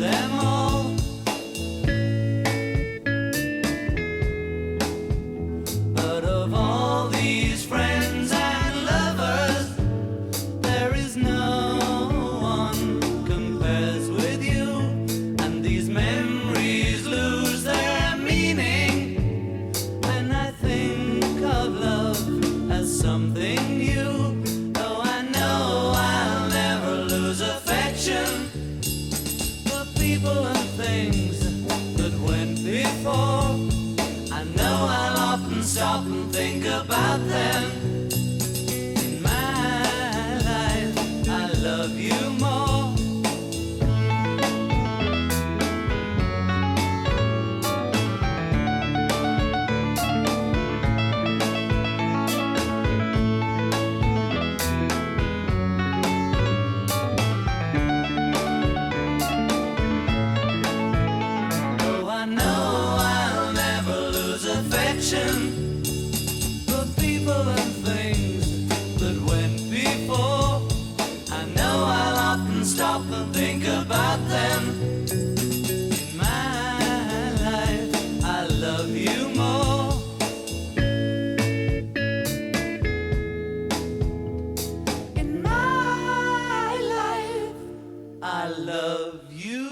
them all. But of all these friends and lovers, there is no one compares with you. And these memories lose their meaning when I think of love as something new. Though I know I'll never lose affection for people and things that went before. I know I'll often stop and think about them. In my life, I love you more. Though I know I'll never lose affection for people and things that went before. I know I'll often stop and think about them. In my life, I love you more. In my life, I love you